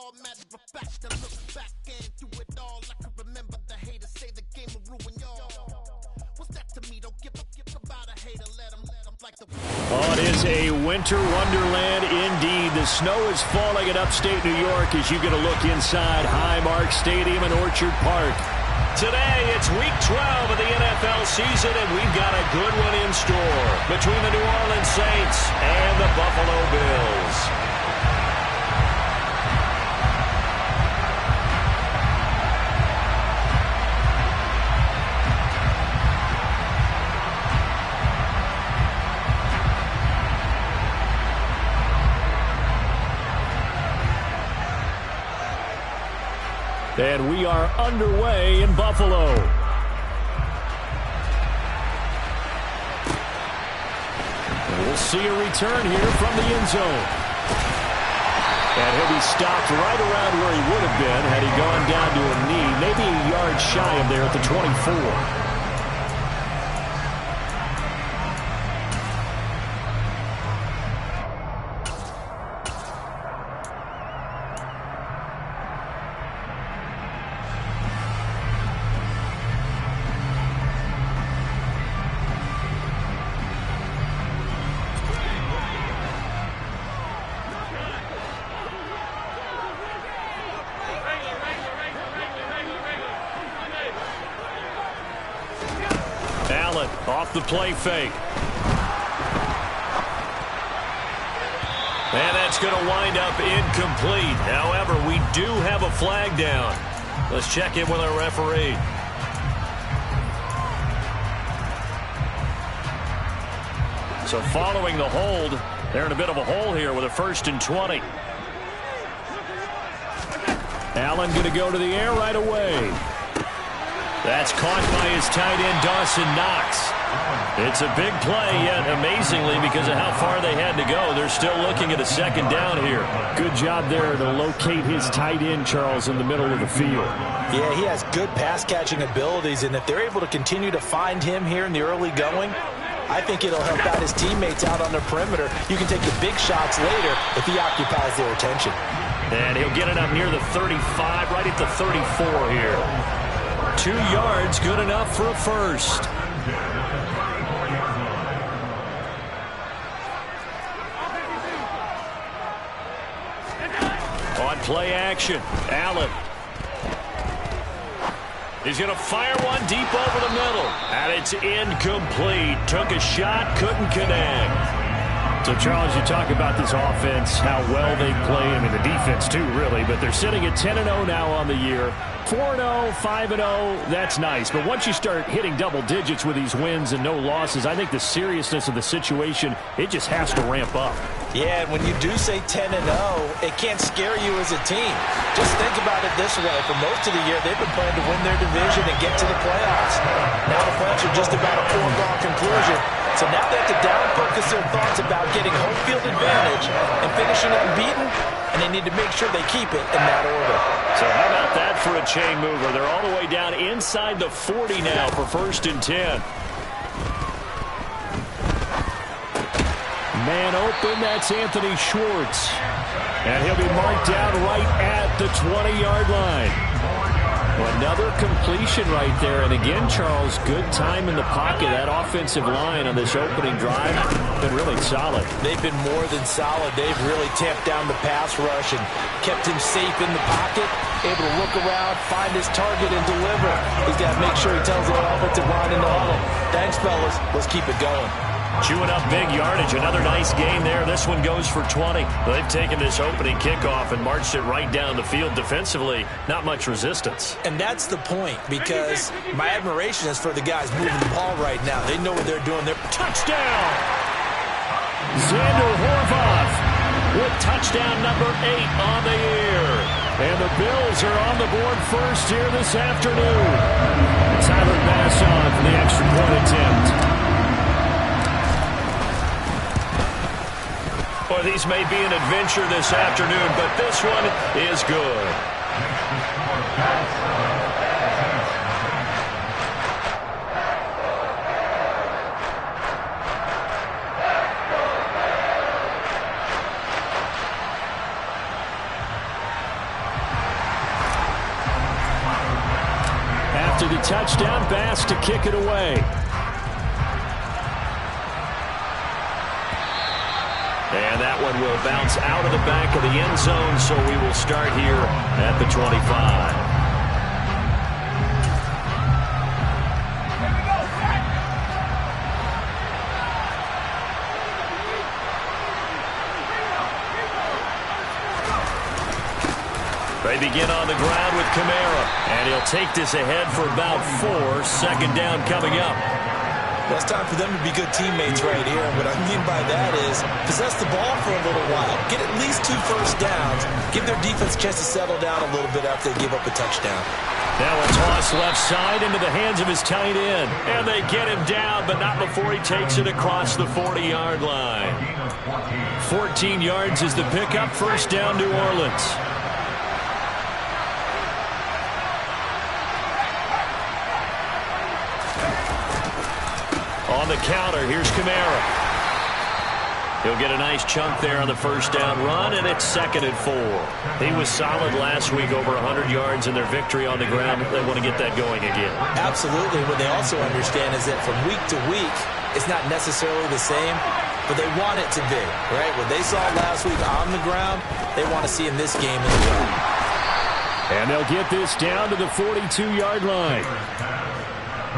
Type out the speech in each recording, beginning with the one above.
Oh, it is a winter wonderland indeed. The snow is falling in upstate New York as you get a look inside Highmark Stadium in Orchard Park. Today, it's Week 12 of the NFL season, and we've got a good one in store between the New Orleans Saints and the Buffalo Bills. And we are underway in Buffalo. And we'll see a return here from the end zone. And he'll be stopped right around where he would have been had he gone down to a knee, maybe a yard shy of there at the 24. Off the play fake. And that's going to wind up incomplete. However, we do have a flag down. Let's check in with our referee. So following the hold, they're in a bit of a hole here with a 1st and 20. Allen going to go to the air right away. That's caught by his tight end, Dawson Knox. It's a big play, yet amazingly, because of how far they had to go, they're still looking at a 2nd down here. Good job there to locate his tight end, Charles, in the middle of the field. Yeah, he has good pass-catching abilities, and if they're able to continue to find him here in the early going, I think it'll help out his teammates out on the perimeter. You can take the big shots later if he occupies their attention. And he'll get it up near the 35, right at the 34 here. 2 yards, good enough for a first. On play action, Allen. He's going to fire one deep over the middle. And it's incomplete. Took a shot, couldn't connect. So, Charles, you talk about this offense, how well they played. I mean, the defense, too, really. But they're sitting at 10-0 now on the year. 4-0, 5-0, that's nice. But once you start hitting double digits with these wins and no losses, I think the seriousness of the situation, it just has to ramp up. Yeah, and when you do say 10-0, it can't scare you as a team. Just think about it this way. For most of the year, they've been playing to win their division and get to the playoffs. Now the playoffs are just about a foregone conclusion. So now they have to down-focus their thoughts about getting home field advantage and finishing unbeaten, and they need to make sure they keep it in that order. So how about that for a chain mover? They're all the way down inside the 40 now for 1st and 10. Man open, that's Anthony Schwartz. And he'll be marked down right at the 20-yard line. Another completion right there. And again, Charles, good time in the pocket. That offensive line on this opening drive been really solid. They've been more than solid. They've really tamped down the pass rush and kept him safe in the pocket, able to look around, find his target, and deliver. He's got to make sure he tells the offensive line in the huddle, thanks, fellas. Let's keep it going. Chewing up big yardage. Another nice gain there. This one goes for 20. They've taken this opening kickoff and marched it right down the field defensively. Not much resistance. And that's the point, because my admiration is for the guys moving the ball right now. They know what they're doing. They're touchdown! Xander Horvath with touchdown number 8 on the year. And the Bills are on the board first here this afternoon. Tyler Bass on for the extra point attempt. Boy, these may be an adventure this afternoon, but this one is good. after the touchdown pass to kick it away. And that one will bounce out of the back of the end zone, so we will start here at the 25. They begin on the ground with Kamara, and he'll take this ahead for about 4. Second down coming up. Well, it's time for them to be good teammates right here. What I mean by that is possess the ball for a little while. Get at least 2 first downs. Give their defense a chance to settle down a little bit after they give up a touchdown. Now a toss left side into the hands of his tight end. And they get him down, but not before he takes it across the 40-yard line. 14 yards is the pickup. First down, New Orleans. On the counter, here's Kamara. He'll get a nice chunk there on the first down run, and it's 2nd and 4. He was solid last week, over 100 yards in their victory on the ground. They want to get that going again. Absolutely. What they also understand is that from week to week, it's not necessarily the same, but they want it to be, right? What they saw last week on the ground, they want to see in this game as well. And they'll get this down to the 42-yard line.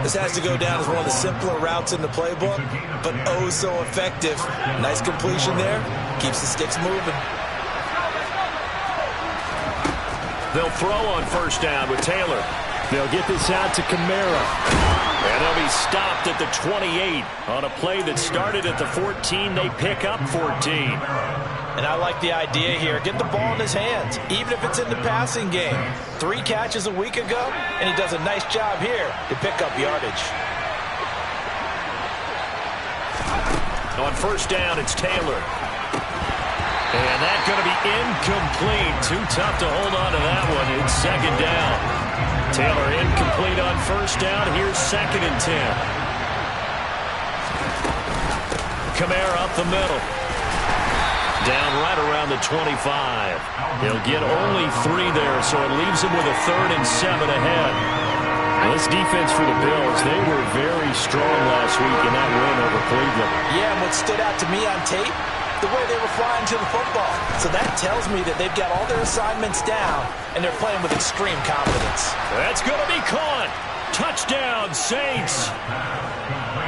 This has to go down as one of the simpler routes in the playbook, but oh so effective. Nice completion there. Keeps the sticks moving. They'll throw on first down with Taylor. They'll get this out to Kamara. And they'll be stopped at the 28. On a play that started at the 14, they pick up 14. And I like the idea here. Get the ball in his hands, even if it's in the passing game. 3 catches a week ago, and he does a nice job here to pick up yardage. On first down, it's Taylor. And that's going to be incomplete. Too tough to hold on to that one. It's 2nd down. Taylor incomplete on first down. Here's 2nd and 10. Kamara up the middle. Down right around the 25. He'll get only 3 there, so it leaves him with a 3rd and 7 ahead. Now, this defense for the Bills, they were very strong last week in that win over Cleveland. Yeah, and what stood out to me on tape, the way they were flying to the football. So that tells me that they've got all their assignments down, and they're playing with extreme confidence. That's going to be caught. Touchdown, Saints.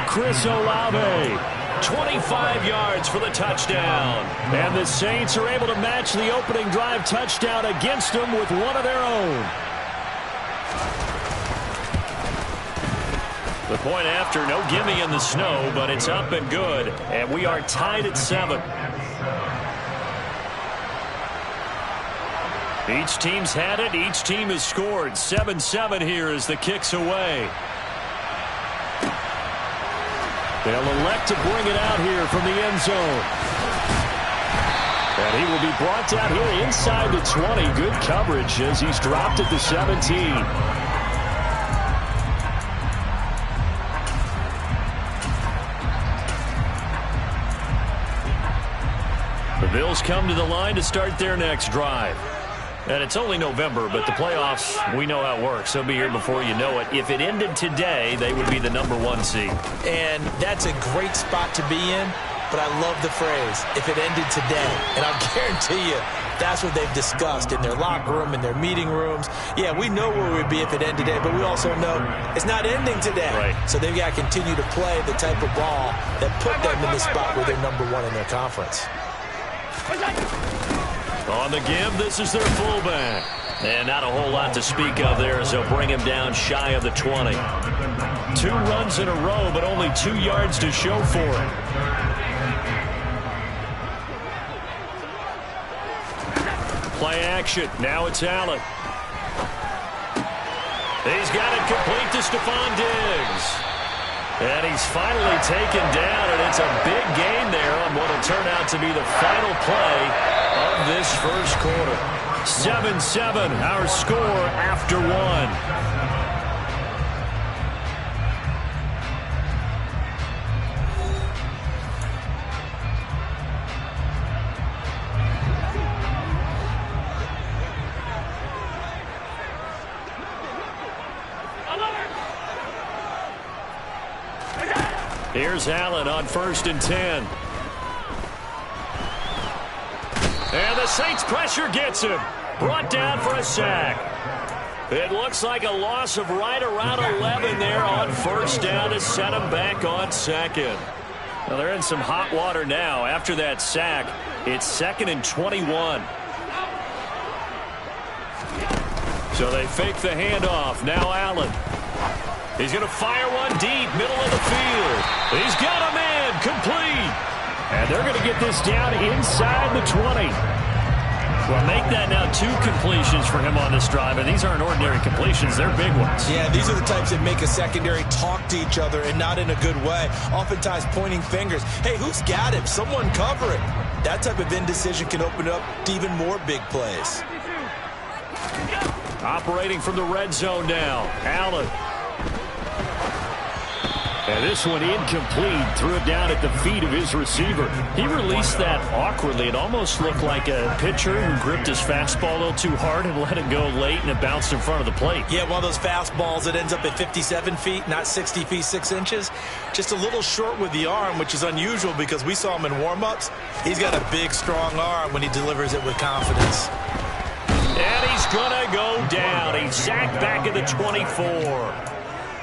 Chris Olave. 25 yards for the touchdown. And the Saints are able to match the opening drive touchdown against them with one of their own. The point after, no gimme in the snow, but it's up and good. And we are tied at 7. Each team's had it. Each team has scored. 7-7 here as the kick's away. They'll elect to bring it out here from the end zone. And he will be brought down here inside the 20. Good coverage as he's dropped at the 17. The Bills come to the line to start their next drive. And it's only November, but the playoffs, we know how it works. They'll be here before you know it. If it ended today, they would be the #1 seed. And that's a great spot to be in, but I love the phrase, if it ended today. And I'll guarantee you, that's what they've discussed in their locker room, in their meeting rooms. Yeah, we know where we'd be if it ended today, but we also know it's not ending today. Right. So they've got to continue to play the type of ball that put them in the spot where they're #1 in their conference. On the give, this is their fullback. And not a whole lot to speak of there as they'll bring him down shy of the 20. 2 runs in a row, but only 2 yards to show for it. Play action. Now it's Allen. He's got it complete to Stephon Diggs. And he's finally taken down, and it's a big gain there on what will turn out to be the final play of this first quarter. 7-7, our score after 1. Here's Allen on 1st and 10. And the Saints pressure gets him. Brought down for a sack. It looks like a loss of right around 11 there on 1st down to set him back on 2nd. Well, they're in some hot water now. After that sack, it's 2nd and 21. So they fake the handoff. Now Allen. He's going to fire one deep, middle of the field. He's got a man, complete. And they're going to get this down inside the 20. Well, make that now 2 completions for him on this drive, and these aren't ordinary completions. They're big ones. Yeah, these are the types that make a secondary talk to each other and not in a good way. Oftentimes pointing fingers. Hey, who's got him? Someone cover it. That type of indecision can open up to even more big plays. Operating from the red zone now. Allen. And this one incomplete. Threw it down at the feet of his receiver. He released that awkwardly. It almost looked like a pitcher who gripped his fastball a little too hard and let it go late, and it bounced in front of the plate. Yeah, one of those fastballs that ends up at 57 feet, not 60 feet, 6 inches. Just a little short with the arm, which is unusual because we saw him in warm-ups. He's got a big, strong arm when he delivers it with confidence. And he's going to go down. He's sacked back at the 24.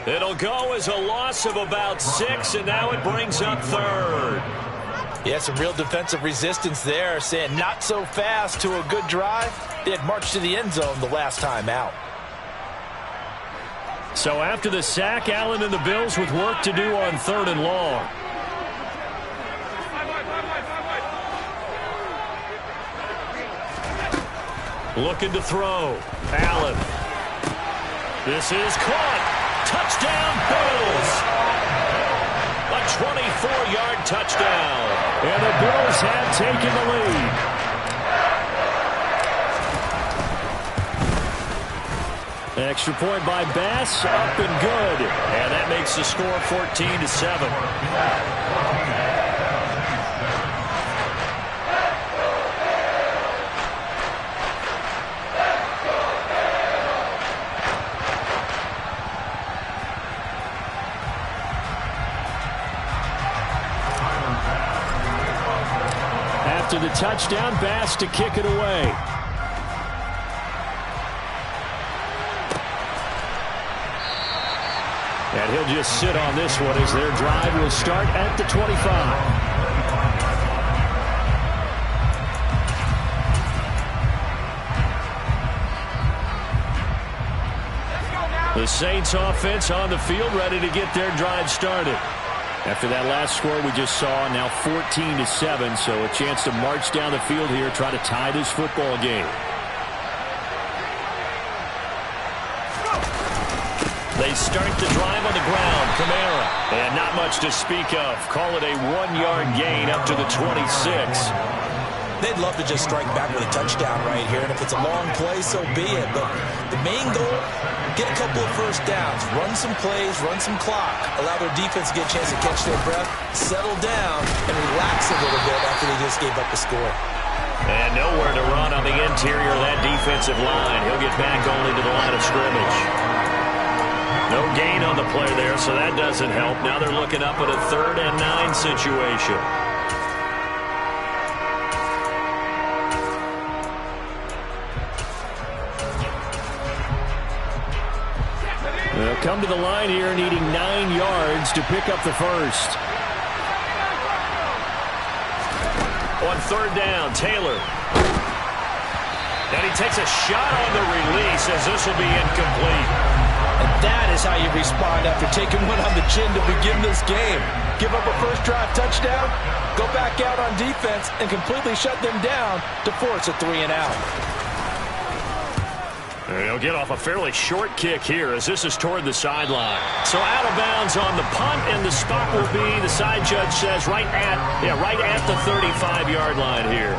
It'll go as a loss of about 6, and now it brings up 3rd. Yeah, some real defensive resistance there, saying not so fast to a good drive. They had marched to the end zone the last time out. So after the sack, Allen and the Bills with work to do on 3rd and long. Looking to throw. Allen. This is caught. Touchdown, Bills. A 24-yard touchdown. And the Bills have taken the lead. Extra point by Bass, up and good. And that makes the score 14-7. To the touchdown, Bass to kick it away. And he'll just sit on this one as their drive will start at the 25. The Saints offense on the field ready to get their drive started. After that last score we just saw, now 14-7, so a chance to march down the field here, try to tie this football game. They start the drive on the ground. Kamara, and not much to speak of. Call it a 1-yard gain up to the 26. They'd love to just strike back with a touchdown right here, and if it's a long play, so be it. But the main goal, get a couple of first downs, run some plays, run some clock, allow their defense to get a chance to catch their breath, settle down, and relax a little bit after they just gave up the score. And nowhere to run on the interior of that defensive line. He'll get back only to the line of scrimmage. No gain on the play there, so that doesn't help. Now they're looking up at a 3rd and 9 situation. They'll come to the line here needing 9 yards to pick up the first. On 3rd down, Taylor. And he takes a shot on the release as this will be incomplete. And that is how you respond after taking one on the chin to begin this game. Give up a first drive touchdown, go back out on defense, and completely shut them down to force a 3-and-out. He'll get off a fairly short kick here as this is toward the sideline. So out of bounds on the punt, and the spot will be, the side judge says, right at the 35-yard line here.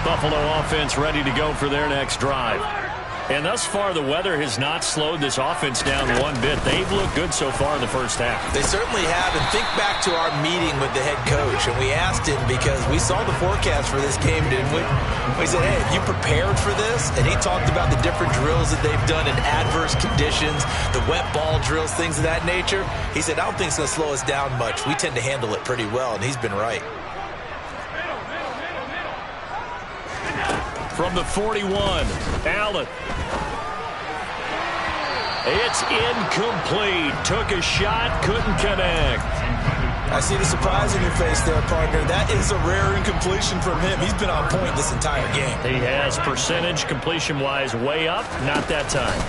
Buffalo offense ready to go for their next drive. And thus far, the weather has not slowed this offense down one bit. They've looked good so far in the first half. They certainly have. And think back to our meeting with the head coach. And we asked him because we saw the forecast for this game, didn't we? We said, hey, have you prepared for this? And he talked about the different drills that they've done in adverse conditions, the wet ball drills, things of that nature. He said, I don't think it's going to slow us down much. We tend to handle it pretty well, and he's been right. From the 41, Allen. It's incomplete. Took a shot, couldn't connect. I see the surprise in your face there, partner. That is a rare incompletion from him. He's been on point this entire game. He has percentage completion-wise way up. Not that time.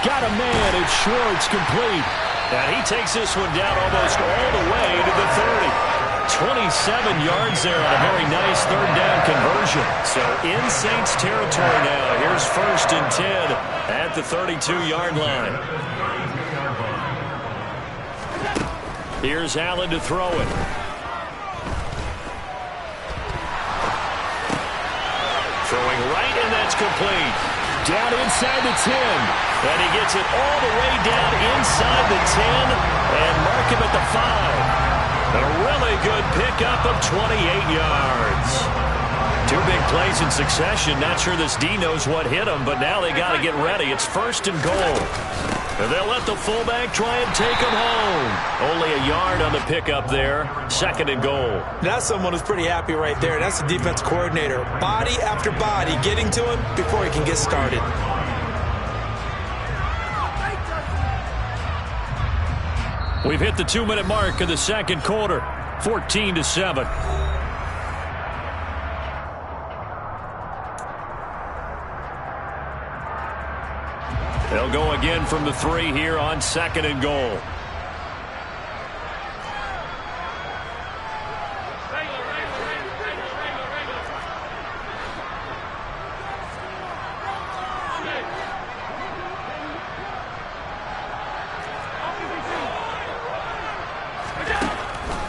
Got a man. It's Schwartz, complete. And he takes this one down almost all the way to the 30. 27 yards there on a very nice third down conversion. So in Saints territory now. Here's 1st and 10 at the 32-yard line. Here's Allen to throw it. Throwing right, and that's complete. Down inside the 10. And he gets it all the way down inside the 10 and mark him at the 5. A really good pickup of 28 yards. 2 big plays in succession. Not sure this D knows what hit him, but now they got to get ready. It's 1st and goal. And they'll let the fullback try and take him home. Only a yard on the pickup there. 2nd and goal. That's someone who's pretty happy right there. That's the defense coordinator. Body after body getting to him before he can get started. We've hit the 2-minute mark of the second quarter. 14-7. They'll go again from the 3 here on 2nd and goal.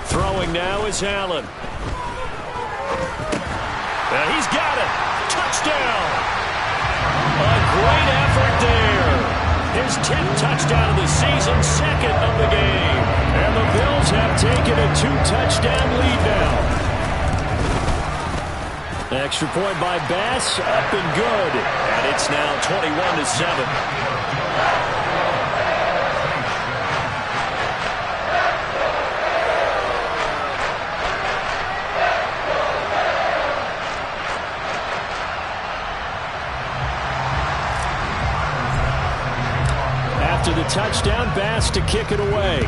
Throwing now is Allen. And he's got it. Touchdown. A great effort there. His 10th touchdown of the season, 2nd of the game. And the Bills have taken a 2-touchdown lead now. Extra point by Bass, up and good. And it's now 21-7. To the touchdown, Bass to kick it away.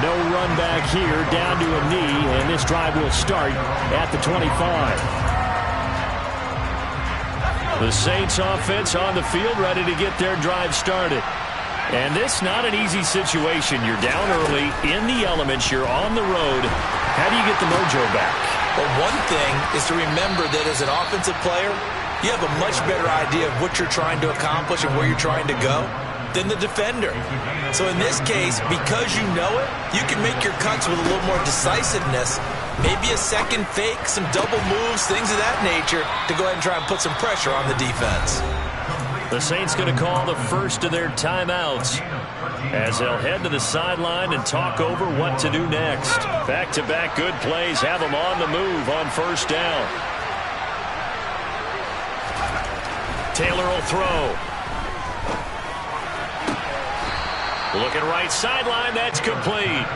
No run back here, down to a knee, and this drive will start at the 25. The Saints offense on the field, ready to get their drive started. And this not an easy situation. You're down early, in the elements, you're on the road. How do you get the mojo back? Well, one thing is to remember that as an offensive player, you have a much better idea of what you're trying to accomplish and where you're trying to go than the defender. So in this case, because you know it, you can make your cuts with a little more decisiveness, maybe a second fake, some double moves, things of that nature, to go ahead and try and put some pressure on the defense. The Saints going to call the first of their timeouts as they'll head to the sideline and talk over what to do next. Back-to-back good plays have them on the move on 1st down. Taylor will throw. Looking right sideline, that's complete.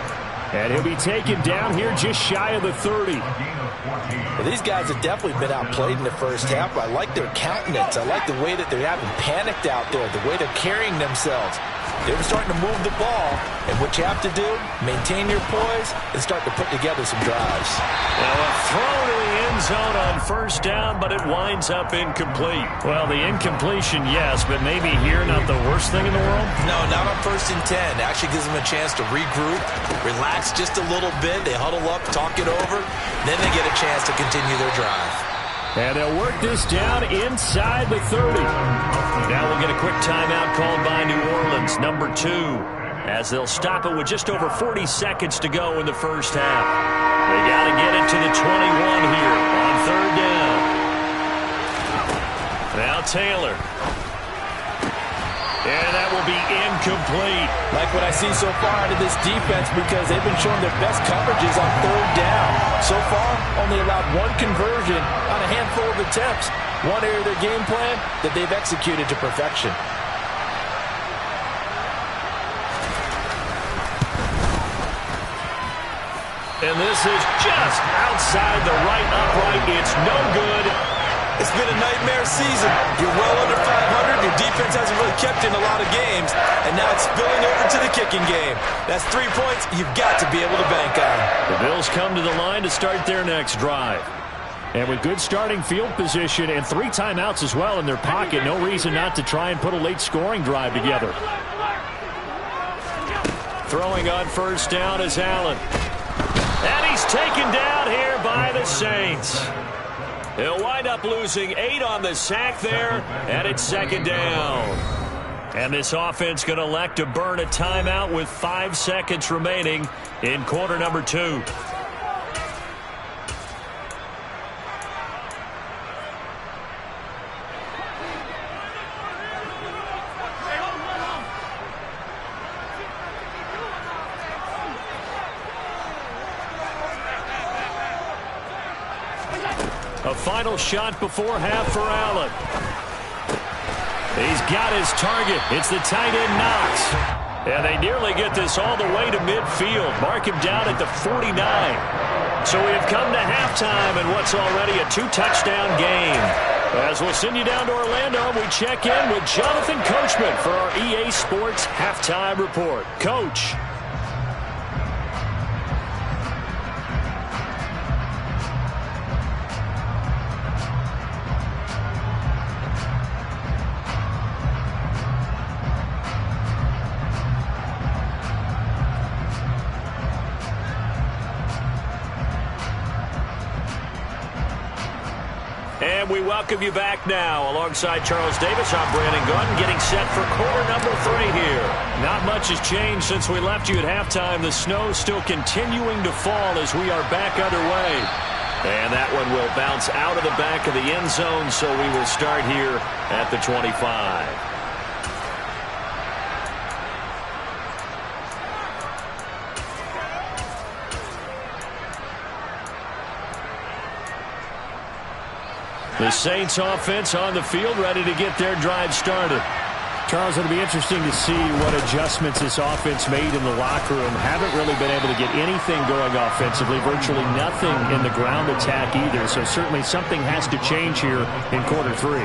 And he'll be taken down here just shy of the 30. Well, these guys have definitely been outplayed in the first half. I like their countenance. I like the way that they're having panicked out there, the way they're carrying themselves. They're starting to move the ball, and what you have to do, maintain your poise and start to put together some drives. Now a throw to the end zone on 1st down, but it winds up incomplete. Well, the incompletion, yes, but maybe here not the worst thing in the world? No, not on 1st and 10. It actually gives them a chance to regroup, relax just a little bit. They huddle up, talk it over, then they get a chance to continue their drive. And they'll work this down inside the 30. Now we'll get a quick timeout called by New Orleans, number 2. as they'll stop it with just over 40 seconds to go in the first half. They got to get it to the 21 here on third down. Now Taylor. And that will be incomplete. Like what I see so far out of this defense, because they've been showing their best coverages on third down. So far, only allowed one conversion on a handful of attempts. One area of their game plan that they've executed to perfection. And this is just outside the right upright. It's no good. It's been a nightmare season. You're well under 500. Your defense hasn't really kept in a lot of games. And now it's spilling over to the kicking game. That's 3 points you've got to be able to bank on. The Bills come to the line to start their next drive. And with good starting field position and 3 timeouts as well in their pocket, no reason not to try and put a late scoring drive together. Throwing on first down is Allen. And he's taken down here by the Saints. He'll wind up losing 8 on the sack there, and it's second down. And this offense going to elect to burn a timeout with 5 seconds remaining in quarter number 2. A final shot before half for Allen. He's got his target. It's the tight end Knox. And they nearly get this all the way to midfield. Mark him down at the 49. So we have come to halftime in what's already a 2-touchdown game. As we'll send you down to Orlando, we check in with Jonathan Coachman for our EA Sports Halftime Report. Coach. And we welcome you back now. Alongside Charles Davis, I'm Brandon Gaudin, getting set for quarter number 3 here. Not much has changed since we left you at halftime. The snow still continuing to fall as we are back underway. And that one will bounce out of the back of the end zone, so we will start here at the 25. The Saints offense on the field, ready to get their drive started. Charles, it'll be interesting to see what adjustments this offense made in the locker room. Haven't really been able to get anything going offensively, virtually nothing in the ground attack either. So certainly something has to change here in quarter 3.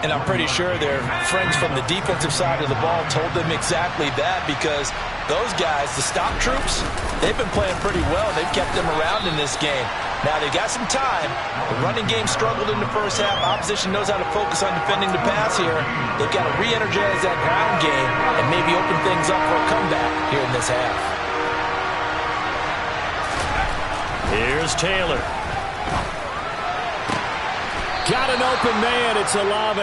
And I'm pretty sure their friends from the defensive side of the ball told them exactly that, because those guys, the stop troops, they've been playing pretty well. They've kept them around in this game. Now, they got some time. The running game struggled in the first half. Opposition knows how to focus on defending the pass here. They've got to re-energize that ground game and maybe open things up for a comeback here in this half. Here's Taylor. Got an open man. It's Olave.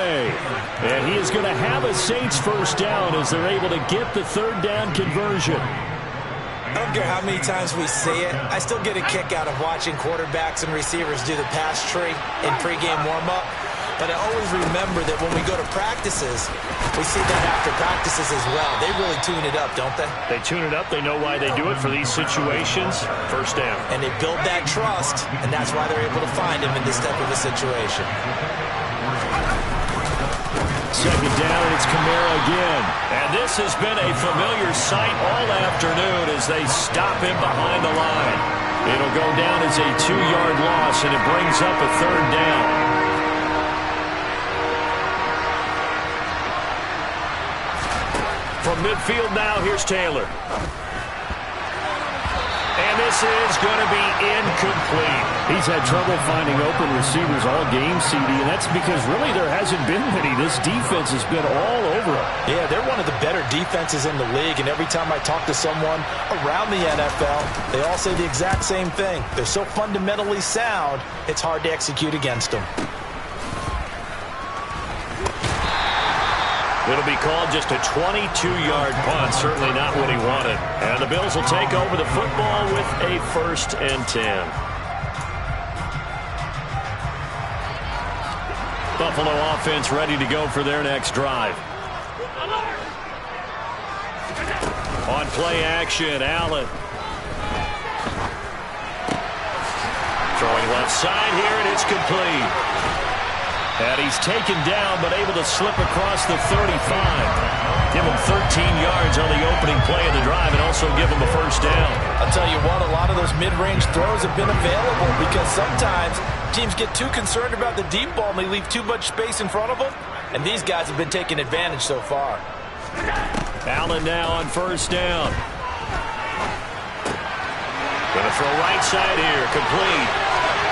And he is going to have a Saints first down as they're able to get the third down conversion. I don't care how many times we see it. I still get a kick out of watching quarterbacks and receivers do the pass tree in pregame warm-up. But I always remember that when we go to practices, we see that after practices as well. They really tune it up, don't they? They tune it up. They know why they do it for these situations. First down. And they build that trust, and that's why they're able to find him in this type of a situation. Second down, and it's Kamara again. And this has been a familiar sight all afternoon as they stop him behind the line. It'll go down as a 2-yard loss, and it brings up a third down. From midfield now, here's Taylor. And this is going to be incomplete. He's had trouble finding open receivers all game, CD, and that's because really there hasn't been many. This defense has been all over him. Yeah, they're one of the better defenses in the league, and every time I talk to someone around the NFL, they all say the exact same thing. They're so fundamentally sound, it's hard to execute against them. It'll be called just a 22-yard punt. Certainly not what he wanted. And the Bills will take over the football with a 1st and 10. Buffalo offense ready to go for their next drive. On play action, Allen. Throwing left side here, and it's complete. And he's taken down, but able to slip across the 35. Give him 13 yards on the opening play of the drive and also give him a 1st down. I'll tell you what, a lot of those mid-range throws have been available because sometimes teams get too concerned about the deep ball and they leave too much space in front of them. And these guys have been taking advantage so far. Allen now on 1st down. Gonna throw right side here, complete.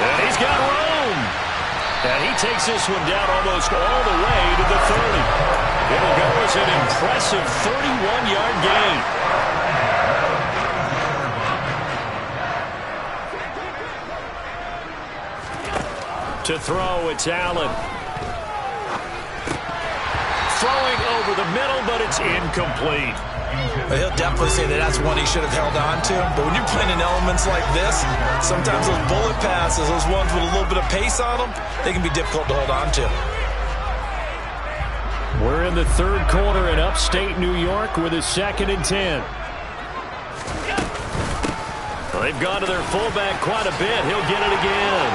And he's got room. And he takes this one down almost all the way to the 30. It'll go as an impressive 31-yard gain. To throw, it's Allen. Throwing over the middle, but it's incomplete. He'll definitely say that that's one he should have held on to. But when you're playing in elements like this, sometimes those bullet passes, those ones with a little bit of pace on them, they can be difficult to hold on to. We're in the 3rd quarter in upstate New York with a 2nd and 10. Well, they've gone to their fullback quite a bit. He'll get it again.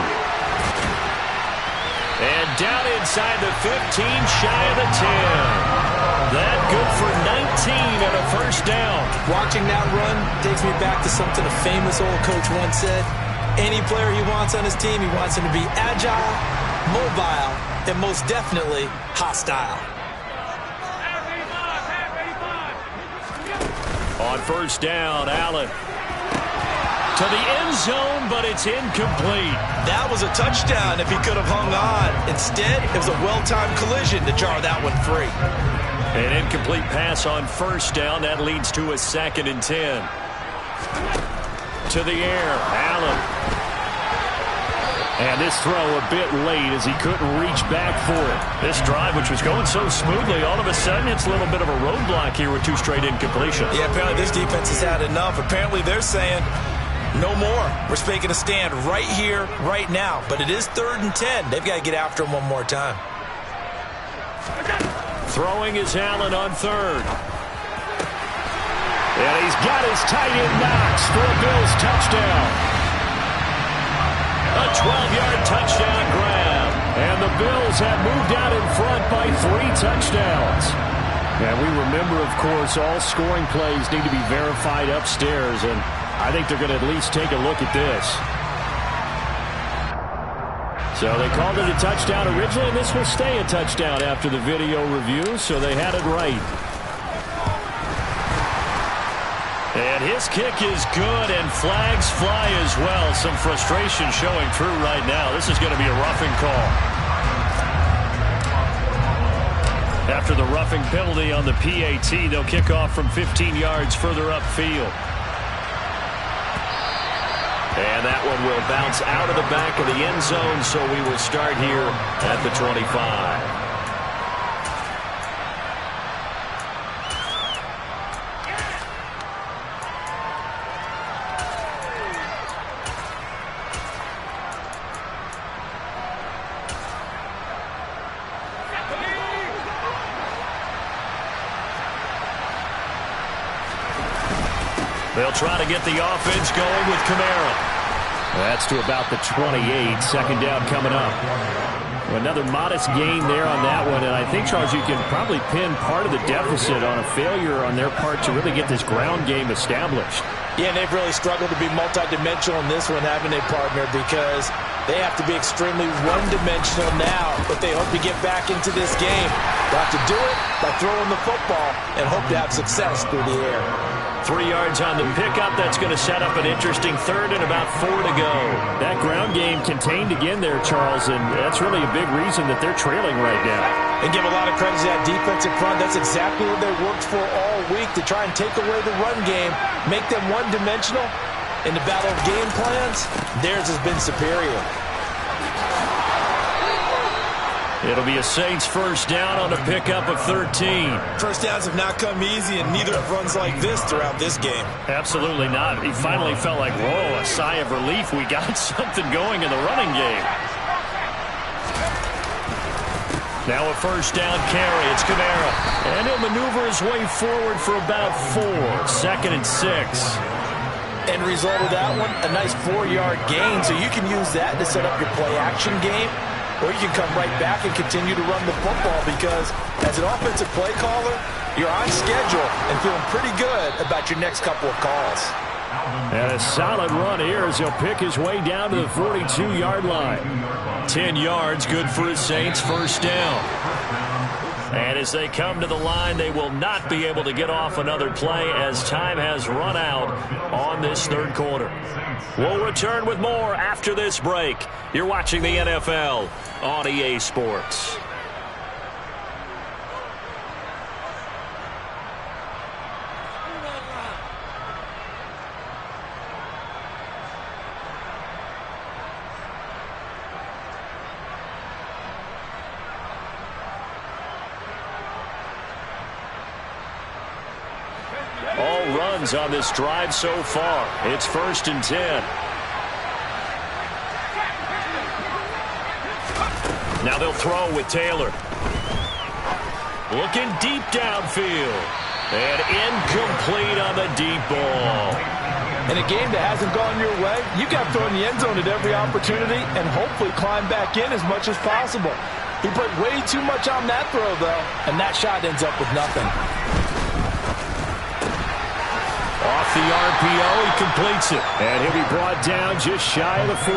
And down inside the 15, shy of the 10. That good for 19 and a 1st down. Watching that run takes me back to something a famous old coach once said. Any player he wants on his team, he wants him to be agile, mobile, and most definitely hostile. On 1st down, Allen. To the end zone, but it's incomplete. That was a touchdown if he could have hung on. Instead, it was a well-timed collision to jar that one free. An incomplete pass on 1st down. That leads to a 2nd and 10. To the air, Allen. And this throw a bit late as he couldn't reach back for it. This drive, which was going so smoothly, all of a sudden it's a little bit of a roadblock here with 2 straight incompletions. Yeah, apparently this defense has had enough. Apparently they're saying, no more. We're making a stand right here, right now. But it is 3rd and 10. They've got to get after him one more time. Throwing is Allen on 3rd. And he's got his tight end Knox for a Bills touchdown. A 12-yard touchdown grab. And the Bills have moved out in front by 3 touchdowns. And we remember, of course, all scoring plays need to be verified upstairs. And I think they're going to at least take a look at this. So they called it a touchdown originally, and this will stay a touchdown after the video review, so they had it right. And his kick is good, and flags fly as well. Some frustration showing through right now. This is going to be a roughing call. After the roughing penalty on the PAT, they'll kick off from 15 yards further upfield. And that one will bounce out of the back of the end zone, so we will start here at the 25. They'll try to get the offense going with Kamara. That's to about the 28. 2nd down coming up. Another modest gain there on that one. And I think, Charles, you can probably pin part of the deficit on a failure on their part to really get this ground game established. Yeah, and they've really struggled to be multidimensional in this one, haven't they, partner? Because they have to be extremely one-dimensional now if they hope to get back into this game. They'll have to do it by throwing the football and hope to have success through the air. 3 yards on the pickup. That's going to set up an interesting 3rd and about 4 to go. That ground game contained again there, Charles, and that's really a big reason that they're trailing right now. And give a lot of credit to that defensive front. That's exactly what they worked for all week, to try and take away the run game, make them one-dimensional. In the battle of game plans, theirs has been superior. It'll be a Saints first down on a pickup of 13. First downs have not come easy, and neither have runs like this throughout this game. Absolutely not. He finally felt like, whoa, a sigh of relief. We got something going in the running game. Now a first down carry. It's Kamara. And he'll maneuver his way forward for about 4. 2nd and 6. End result of that one, a nice 4-yard gain, so you can use that to set up your play-action game, or you can come right back and continue to run the football because as an offensive play caller, you're on schedule and feeling pretty good about your next couple of calls. And a solid run here as he'll pick his way down to the 42-yard line. 10 yards, good for his Saints, first down. And as they come to the line, they will not be able to get off another play as time has run out on this third quarter. We'll return with more after this break. You're watching the NFL on EA Sports. All runs on this drive so far. It's 1st and 10. Now they'll throw with Taylor. Looking deep downfield. And incomplete on the deep ball. In a game that hasn't gone your way, you got to throw in the end zone at every opportunity and hopefully climb back in as much as possible. He put way too much on that throw, though, and that shot ends up with nothing. Off the RPO, he completes it. And he'll be brought down just shy of the 40.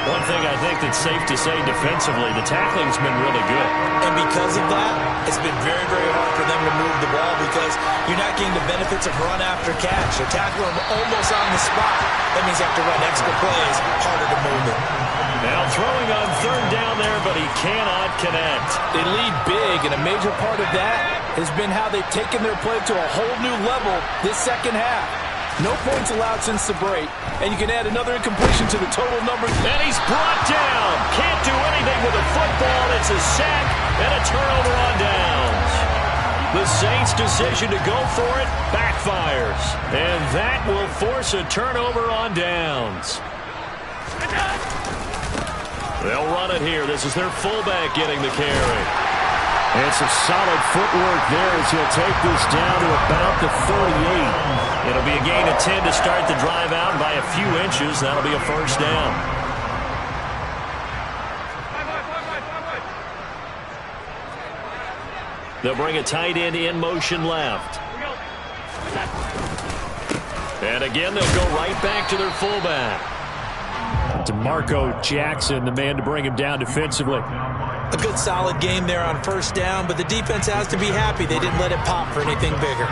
One thing I think that's safe to say defensively, the tackling's been really good. And because of that, it's been very, very hard for them to move the ball because you're not getting the benefits of run after catch. They're tackling them almost on the spot. That means you have to run extra plays, harder to move it. Now throwing on 3rd down there, but he cannot connect. They lead big, and a major part of that has been how they've taken their play to a whole new level this second half. No points allowed since the break, and you can add another incompletion to the total number. And he's brought down. Can't do anything with a football. It's a sack and a turnover on downs. The Saints' decision to go for it backfires, and that will force a turnover on downs. They'll run it here. This is their fullback getting the carry. And some solid footwork there as he'll take this down to about the 38. It'll be a gain of 10 to start the drive out by a few inches. That'll be a first down. They'll bring a tight end in motion left. And again, they'll go right back to their fullback. DeMarco Jackson, the man to bring him down defensively. A good solid game there on first down, but the defense has to be happy they didn't let it pop for anything bigger.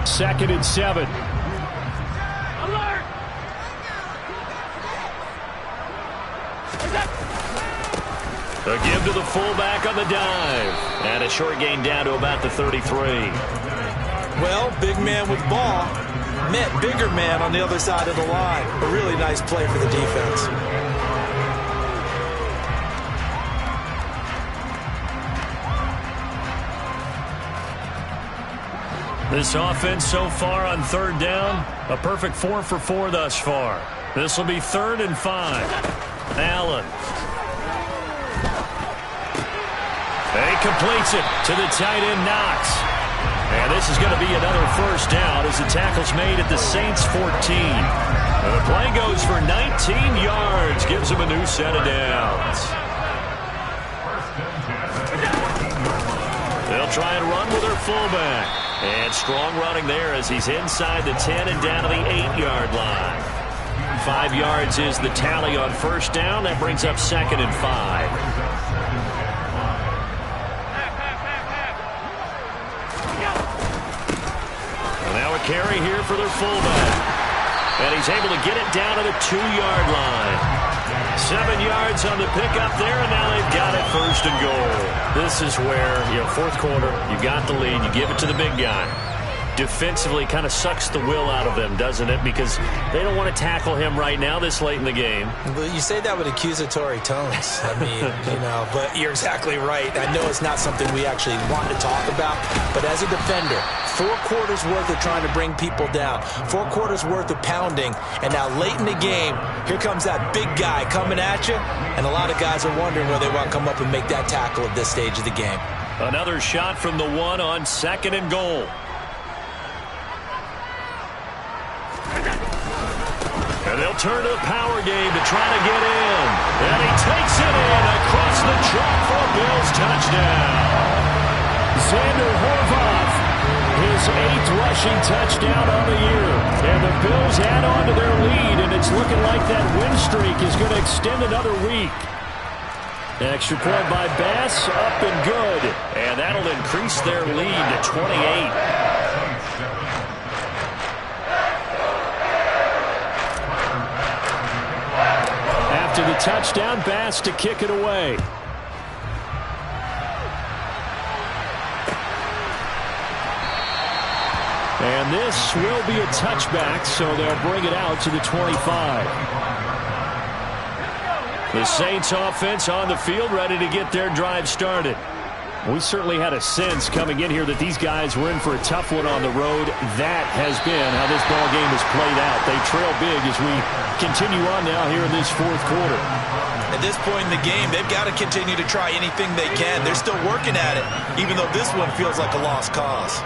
2nd and 7. Alert! A give to the fullback on the dive. And a short gain down to about the 33. Well, big man with ball met bigger man on the other side of the line. A really nice play for the defense. This offense so far on 3rd down, a perfect 4 for 4 thus far. This will be 3rd and 5. Allen. He completes it to the tight end Knox. And this is going to be another first down as the tackle's made at the Saints 14. And the play goes for 19 yards, gives him a new set of downs. They'll try and run with their fullback. And strong running there as he's inside the 10 and down to the 8-yard line. 5 yards is the tally on first down. That brings up 2nd and 5. And now a carry here for their fullback. And he's able to get it down to the 2-yard line. 7 yards on the pickup there, and now they've got it 1st and goal. This is where, 4th quarter, you got the lead, you give it to the big guy. defensively kind of sucks the will out of them, doesn't it? Because they don't want to tackle him right now this late in the game. But you say that with accusatory tones. I mean, but you're exactly right. I know it's not something we actually want to talk about, but as a defender, 4 quarters worth of trying to bring people down, 4 quarters worth of pounding, and now late in the game, here comes that big guy coming at you, and a lot of guys are wondering whether they want to come up and make that tackle at this stage of the game. Another shot from the 1 on 2nd and goal. And they'll turn to the power game to try to get in. And he takes it in across the chalk for a Bills touchdown. Zander Horvath, his 8th rushing touchdown on the year. And the Bills add on to their lead, and it's looking like that win streak is going to extend another week. Extra point by Bass, up and good. And that'll increase their lead to 28. After the touchdown, Bass to kick it away. And this will be a touchback, so they'll bring it out to the 25. The Saints offense on the field, ready to get their drive started. We certainly had a sense coming in here that these guys were in for a tough one on the road. That has been how this ball game has played out. They trail big as we continue on now here in this 4th quarter. At this point in the game, they've got to continue to try anything they can. They're still working at it, even though this one feels like a lost cause.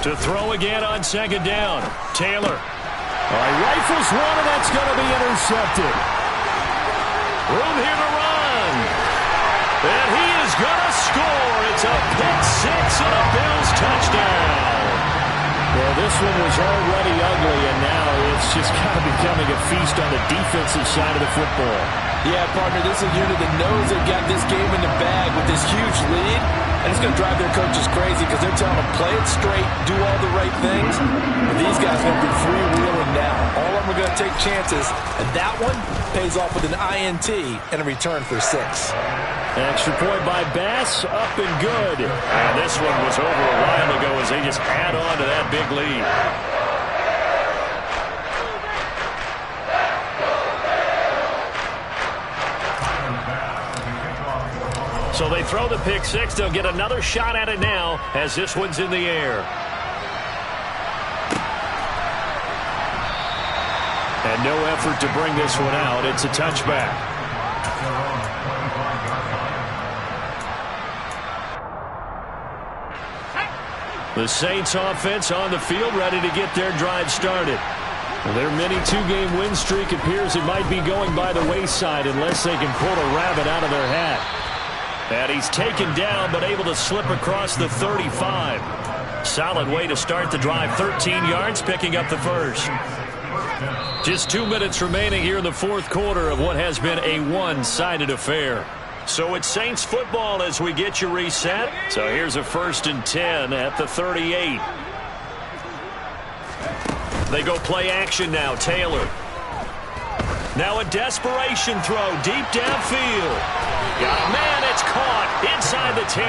To throw again on 2nd down. Taylor. All right, rifles one, and that's going to be intercepted. Room here to run. And he is going to score. It's a pick 6 and a Bills touchdown. Well, this one was already ugly, and now it's just kind of becoming a feast on the defensive side of the football. Yeah, partner, this is a unit that knows they've got this game in the bag with this huge lead, and it's going to drive their coaches crazy because they're telling them play it straight, do all the right things. But these guys are going to be freewheeling now. All of them are going to take chances, and that one pays off with an INT and a return for 6. Extra point by Bass, up and good. And this one was over a while ago as they just add on to that big lead. So they throw the pick 6. They'll get another shot at it now as this one's in the air. And no effort to bring this one out. It's a touchback. The Saints offense on the field ready to get their drive started. Their mini 2-game win streak appears it might be going by the wayside unless they can pull a rabbit out of their hat. And he's taken down but able to slip across the 35. Solid way to start the drive. 13 yards, picking up the first. Just 2 minutes remaining here in the 4th quarter of what has been a one-sided affair. So it's Saints football as we get you reset. So here's a 1st and 10 at the 38. They go play action now. Taylor. Now a desperation throw deep downfield. Got a man, it's caught inside the 10.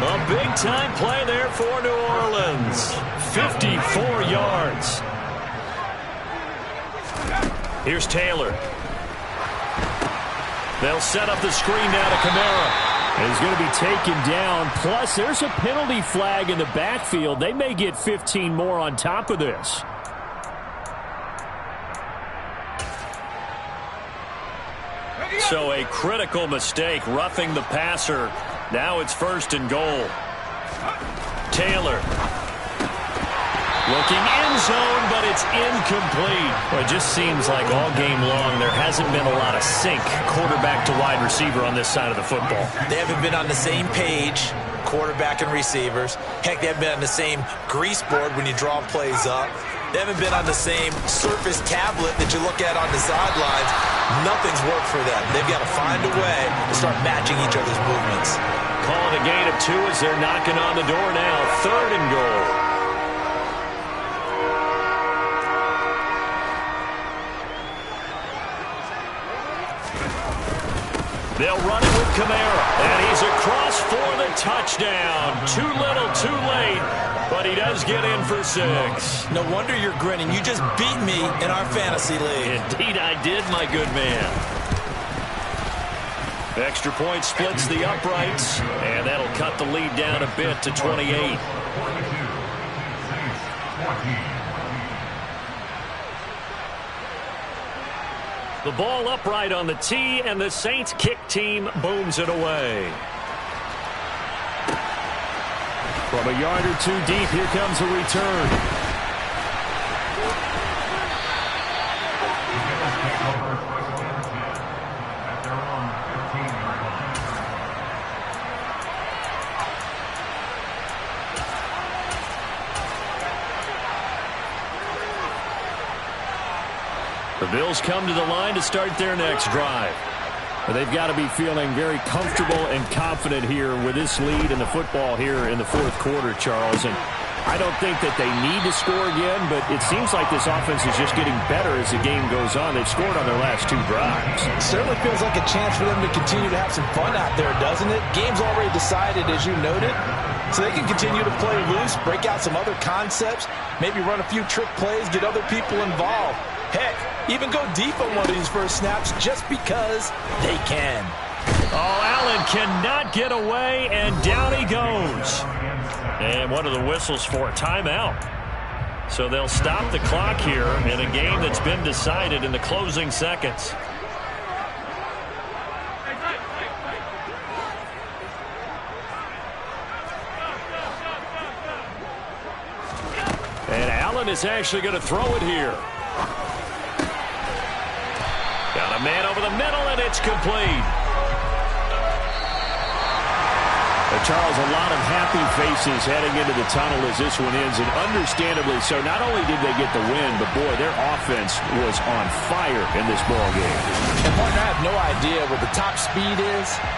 A big-time play there for New Orleans. 54 yards. Here's Taylor. They'll set up the screen now to Kamara. He's going to be taken down. Plus, there's a penalty flag in the backfield. They may get 15 more on top of this. So a critical mistake, roughing the passer. Now it's 1st and goal. Taylor. Looking end zone, but it's incomplete. Well, it just seems like all game long there hasn't been a lot of sync quarterback to wide receiver on this side of the football. They haven't been on the same page, quarterback and receivers. Heck, they haven't been on the same grease board when you draw plays up. They haven't been on the same surface tablet that you look at on the sidelines. Nothing's worked for them. They've got to find a way to start matching each other's movements. Calling a gain of 2 as they're knocking on the door now. 3rd and goal. They'll run it with Kamara, and he's across for the touchdown. Too little, too late, but he does get in for 6. No wonder you're grinning. You just beat me in our fantasy league. Indeed I did, my good man. Extra point splits the uprights, and that'll cut the lead down a bit to 28. The ball upright on the tee, and the Saints kick team booms it away. From a yard or 2 deep, here comes a return. The Bills come to the line to start their next drive. They've got to be feeling very comfortable and confident here with this lead in the football here in the 4th quarter, Charles. And I don't think that they need to score again, but it seems like this offense is just getting better as the game goes on. They've scored on their last 2 drives. It certainly feels like a chance for them to continue to have some fun out there, doesn't it? Game's already decided, as you noted, so they can continue to play loose, break out some other concepts, maybe run a few trick plays, get other people involved. Heck, even go deep on one of these first snaps just because they can. Oh, Allen cannot get away, and down he goes. And one of the whistles for a timeout. So they'll stop the clock here in a game that's been decided in the closing seconds. And Allen is actually going to throw it here. Got a man over the middle, and it's complete. Charles, a lot of happy faces heading into the tunnel as this one ends, and understandably so. Not only did they get the win, but, boy, their offense was on fire in this ball game. And, partner, I have no idea what the top speed is.